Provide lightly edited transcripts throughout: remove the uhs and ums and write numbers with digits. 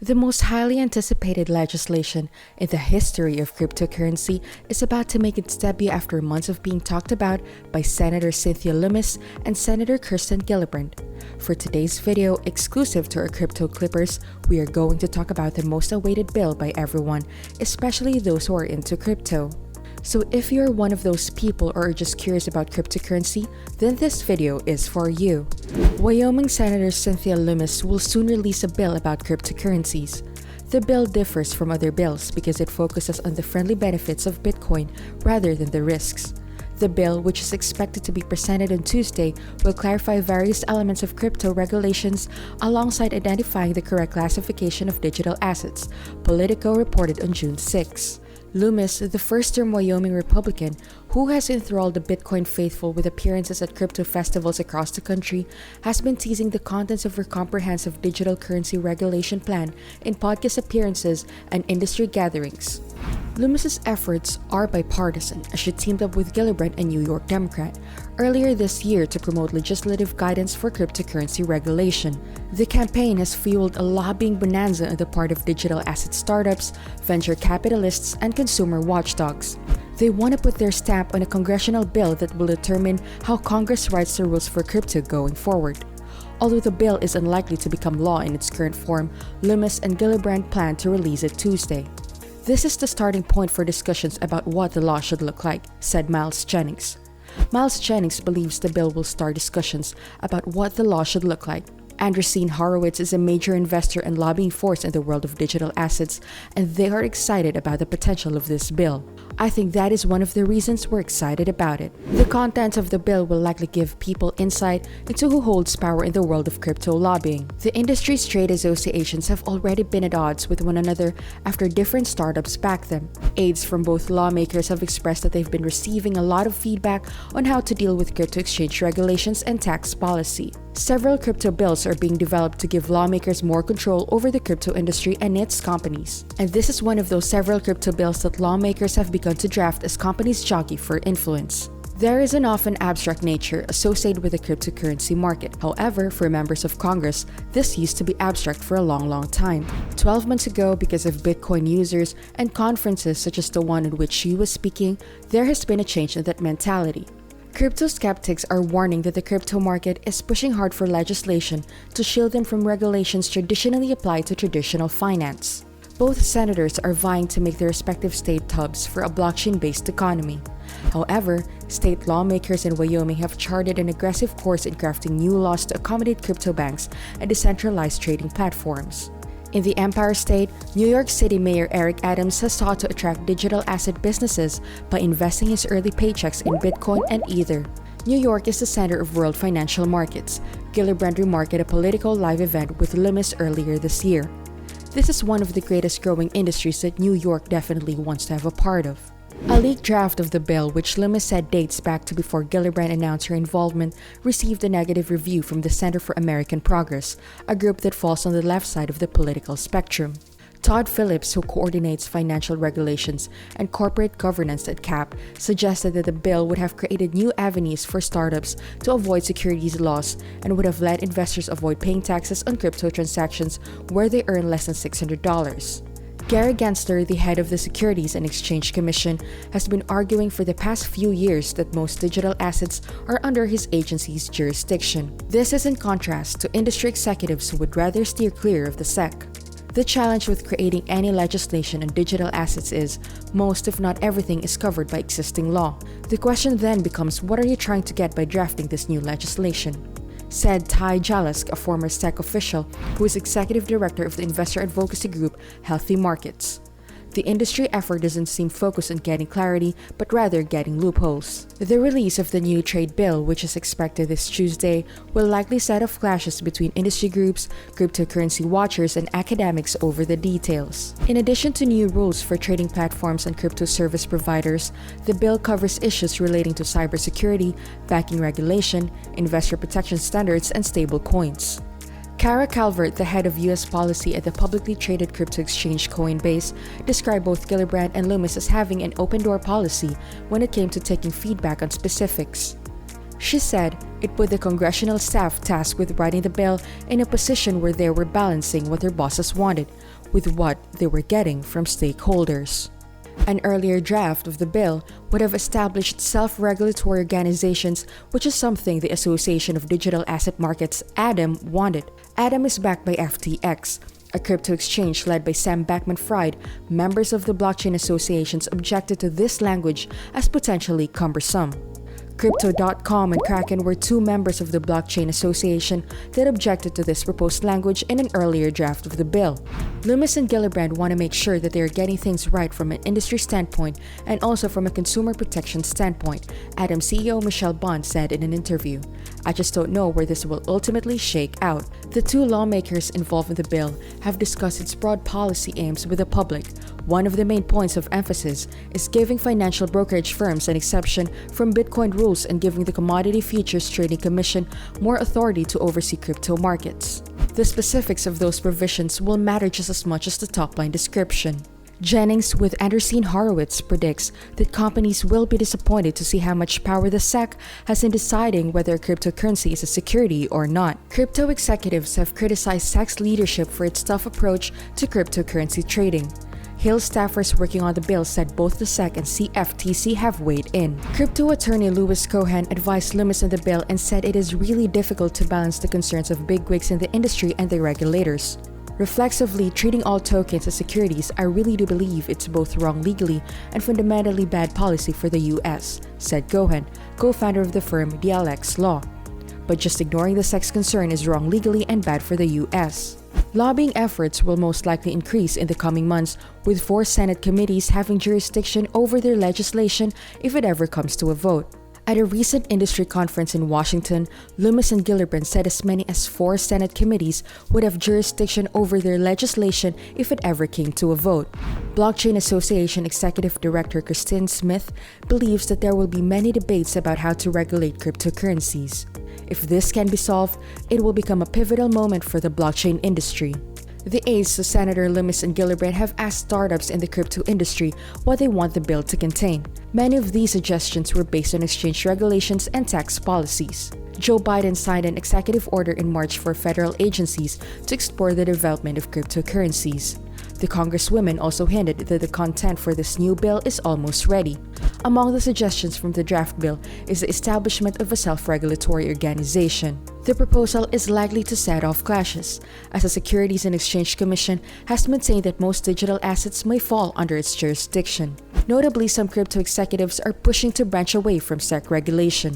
The most highly anticipated legislation in the history of cryptocurrency is about to make its debut after months of being talked about by Senator Cynthia Lummis and Senator Kirsten Gillibrand. For today's video, exclusive to our Crypto Clippers, we are going to talk about the most awaited bill by everyone, especially those who are into crypto. So if you're one of those people or are just curious about cryptocurrency, then this video is for you. Wyoming Senator Cynthia Lummis will soon release a bill about cryptocurrencies. The bill differs from other bills because it focuses on the friendly benefits of Bitcoin rather than the risks. The bill, which is expected to be presented on Tuesday, will clarify various elements of crypto regulations alongside identifying the correct classification of digital assets, Politico reported on June 6. Lummis, the first-term Wyoming Republican who has enthralled the Bitcoin faithful with appearances at crypto festivals across the country, has been teasing the contents of her comprehensive digital currency regulation plan in podcast appearances and industry gatherings. Lummis's efforts are bipartisan as she teamed up with Gillibrand, a New York Democrat, earlier this year to promote legislative guidance for cryptocurrency regulation. The campaign has fueled a lobbying bonanza on the part of digital asset startups, venture capitalists, and consumer watchdogs. They want to put their stamp on a congressional bill that will determine how Congress writes the rules for crypto going forward. Although the bill is unlikely to become law in its current form, Lummis and Gillibrand plan to release it Tuesday. This is the starting point for discussions about what the law should look like, said Miles Jennings. Miles Jennings believes the bill will start discussions about what the law should look like. Andreessen Horowitz is a major investor and lobbying force in the world of digital assets, and they are excited about the potential of this bill. I think that is one of the reasons we're excited about it. The contents of the bill will likely give people insight into who holds power in the world of crypto lobbying. The industry's trade associations have already been at odds with one another after different startups back them. Aides from both lawmakers have expressed that they've been receiving a lot of feedback on how to deal with crypto exchange regulations and tax policy. Several crypto bills are being developed to give lawmakers more control over the crypto industry and its companies. And this is one of those several crypto bills that lawmakers have begun to draft as companies jockey for influence. There is an often abstract nature associated with the cryptocurrency market. However, for members of Congress, this used to be abstract for a long time. 12 months ago, because of Bitcoin users and conferences such as the one in which she was speaking, there has been a change in that mentality. Crypto skeptics are warning that the crypto market is pushing hard for legislation to shield them from regulations traditionally applied to traditional finance. Both senators are vying to make their respective state hubs for a blockchain-based economy. However, state lawmakers in Wyoming have charted an aggressive course in crafting new laws to accommodate crypto banks and decentralized trading platforms. In the Empire State, New York City Mayor Eric Adams has sought to attract digital asset businesses by investing his early paychecks in Bitcoin and Ether. New York is the center of world financial markets, Gillibrand remarked at a Politico live event with Lummis earlier this year. This is one of the greatest growing industries that New York definitely wants to have a part of. A leaked draft of the bill, which Lummis said dates back to before Gillibrand announced her involvement, received a negative review from the Center for American Progress, a group that falls on the left side of the political spectrum. Todd Phillips, who coordinates financial regulations and corporate governance at CAP, suggested that the bill would have created new avenues for startups to avoid securities laws and would have let investors avoid paying taxes on crypto transactions where they earn less than $600. Gary Gensler, the head of the Securities and Exchange Commission, has been arguing for the past few years that most digital assets are under his agency's jurisdiction. This is in contrast to industry executives who would rather steer clear of the SEC. The challenge with creating any legislation on digital assets is, most if not everything is covered by existing law. The question then becomes, what are you trying to get by drafting this new legislation? Said Ty Jalask, a former SEC official who is executive director of the investor advocacy group Healthy Markets. The industry effort doesn't seem focused on getting clarity, but rather getting loopholes. The release of the new trade bill, which is expected this Tuesday, will likely set off clashes between industry groups, cryptocurrency watchers, and academics over the details. In addition to new rules for trading platforms and crypto service providers, the bill covers issues relating to cybersecurity, banking regulation, investor protection standards, and stable coins. Calvert, the head of U.S. policy at the publicly traded crypto exchange Coinbase, described both Gillibrand and Lummis as having an open-door policy when it came to taking feedback on specifics. She said it put the congressional staff tasked with writing the bill in a position where they were balancing what their bosses wanted with what they were getting from stakeholders. An earlier draft of the bill would have established self-regulatory organizations, which is something the Association of Digital Asset Markets, ADAM, wanted. ADAM is backed by FTX, a crypto exchange led by Sam Bankman-Fried. Members of the blockchain associations objected to this language as potentially cumbersome. Crypto.com and Kraken were two members of the Blockchain Association that objected to this proposed language in an earlier draft of the bill. Lummis and Gillibrand want to make sure that they are getting things right from an industry standpoint and also from a consumer protection standpoint, Adam CEO Michelle Bond said in an interview. I just don't know where this will ultimately shake out. The two lawmakers involved in the bill have discussed its broad policy aims with the public. One of the main points of emphasis is giving financial brokerage firms an exception from Bitcoin rules and giving the Commodity Futures Trading Commission more authority to oversee crypto markets. The specifics of those provisions will matter just as much as the top-line description. Jennings with Anderson Horowitz predicts that companies will be disappointed to see how much power the SEC has in deciding whether cryptocurrency is a security or not. Crypto executives have criticized SEC's leadership for its tough approach to cryptocurrency trading. Hill staffers working on the bill said both the SEC and CFTC have weighed in. Crypto attorney Louis Cohen advised Lummis on the bill and said it is really difficult to balance the concerns of bigwigs in the industry and the regulators. Reflexively treating all tokens as securities, I really do believe it's both wrong legally and fundamentally bad policy for the US, said Cohen, co-founder of the firm DLX Law. But just ignoring the SEC's concern is wrong legally and bad for the US. Lobbying efforts will most likely increase in the coming months, with 4 Senate committees having jurisdiction over their legislation if it ever comes to a vote. At a recent industry conference in Washington, Lummis and Gillibrand said as many as 4 Senate committees would have jurisdiction over their legislation if it ever came to a vote. Blockchain Association Executive Director Kirsten Smith believes that there will be many debates about how to regulate cryptocurrencies. If this can be solved, it will become a pivotal moment for the blockchain industry. The aides to Senator Lummis and Gillibrand have asked startups in the crypto industry what they want the bill to contain. Many of these suggestions were based on exchange regulations and tax policies. Joe Biden signed an executive order in March for federal agencies to explore the development of cryptocurrencies. The congresswomen also hinted that the content for this new bill is almost ready. Among the suggestions from the draft bill is the establishment of a self-regulatory organization. The proposal is likely to set off clashes, as the Securities and Exchange Commission has maintained that most digital assets may fall under its jurisdiction. Notably, some crypto executives are pushing to branch away from SEC regulation.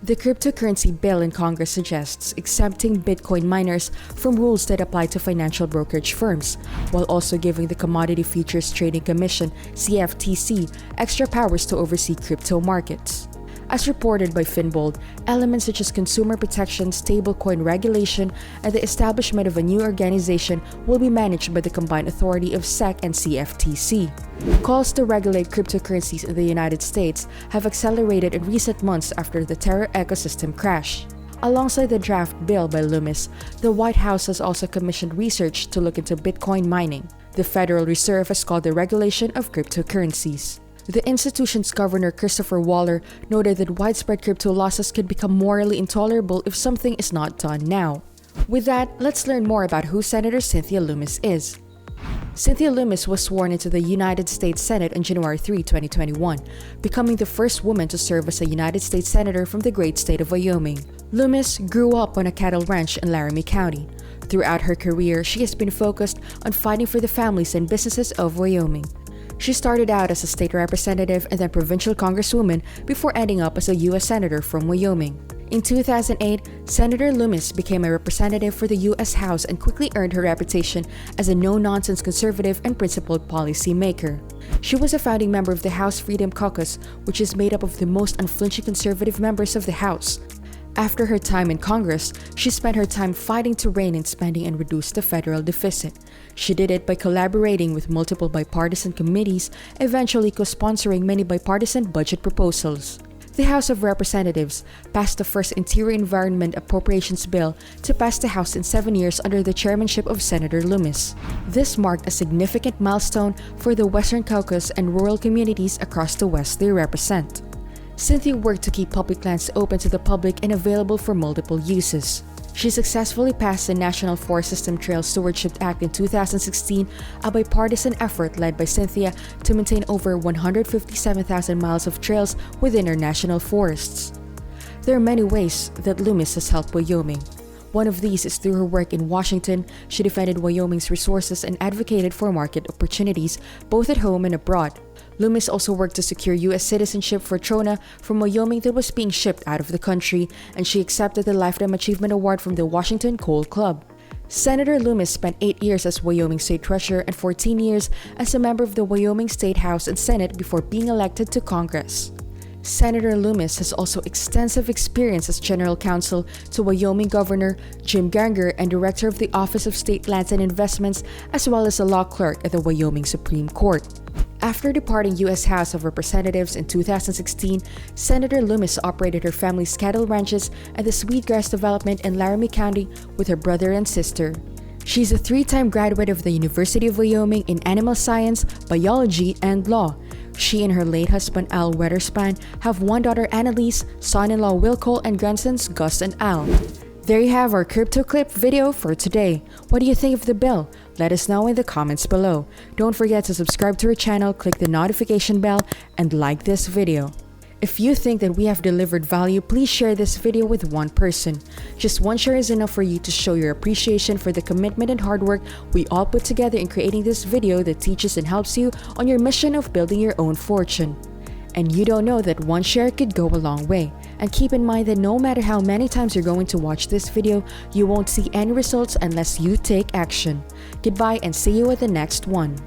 The cryptocurrency bill in Congress suggests exempting Bitcoin miners from rules that apply to financial brokerage firms, while also giving the Commodity Futures Trading Commission, CFTC, extra powers to oversee crypto markets. As reported by Finbold, elements such as consumer protection, stablecoin regulation, and the establishment of a new organization will be managed by the combined authority of SEC and CFTC. Calls to regulate cryptocurrencies in the United States have accelerated in recent months after the Terra ecosystem crash. Alongside the draft bill by Lummis, the White House has also commissioned research to look into Bitcoin mining. The Federal Reserve has called the regulation of cryptocurrencies. The institution's governor, Christopher Waller, noted that widespread crypto losses could become morally intolerable if something is not done now. With that, let's learn more about who Senator Cynthia Lummis is. Cynthia Lummis was sworn into the United States Senate on January 3, 2021, becoming the first woman to serve as a United States Senator from the great state of Wyoming. Lummis grew up on a cattle ranch in Laramie County. Throughout her career, she has been focused on fighting for the families and businesses of Wyoming. She started out as a state representative and then provincial congresswoman before ending up as a U.S. Senator from Wyoming. In 2008, Senator Lummis became a representative for the U.S. House and quickly earned her reputation as a no-nonsense conservative and principled policymaker. She was a founding member of the House Freedom Caucus, which is made up of the most unflinching conservative members of the House. After her time in Congress, she spent her time fighting to rein in spending and reduce the federal deficit. She did it by collaborating with multiple bipartisan committees, eventually co-sponsoring many bipartisan budget proposals. The House of Representatives passed the first Interior Environment Appropriations Bill to pass the House in 7 years under the chairmanship of Senator Lummis. This marked a significant milestone for the Western Caucus and rural communities across the West they represent. Cynthia worked to keep public lands open to the public and available for multiple uses. She successfully passed the National Forest System Trail Stewardship Act in 2016, a bipartisan effort led by Cynthia to maintain over 157,000 miles of trails within our national forests. There are many ways that Lummis has helped Wyoming. One of these is through her work in Washington. She defended Wyoming's resources and advocated for market opportunities, both at home and abroad. Lummis also worked to secure U.S. citizenship for Trona from Wyoming that was being shipped out of the country, and she accepted the Lifetime Achievement Award from the Washington Coal Club. Senator Lummis spent 8 years as Wyoming State Treasurer and 14 years as a member of the Wyoming State House and Senate before being elected to Congress. Senator Lummis has also extensive experience as General Counsel to Wyoming Governor Jim Ganger and Director of the Office of State Lands and Investments, as well as a law clerk at the Wyoming Supreme Court. After departing U.S. House of Representatives in 2016, Senator Lummis operated her family's cattle ranches at the Sweetgrass Development in Laramie County with her brother and sister. She's a 3-time graduate of the University of Wyoming in animal science, biology, and law. She and her late husband Al Wetterspan have one daughter Annalise, son-in-law Will Cole, and grandsons Gus and Al. There you have our crypto clip video for today. What do you think of the bill? Let us know in the comments below. Don't forget to subscribe to our channel, click the notification bell, and like this video. If you think that we have delivered value, please share this video with one person. Just one share is enough for you to show your appreciation for the commitment and hard work we all put together in creating this video that teaches and helps you on your mission of building your own fortune. And you don't know that one share could go a long way. And keep in mind that no matter how many times you're going to watch this video, you won't see any results unless you take action. Goodbye and see you at the next one.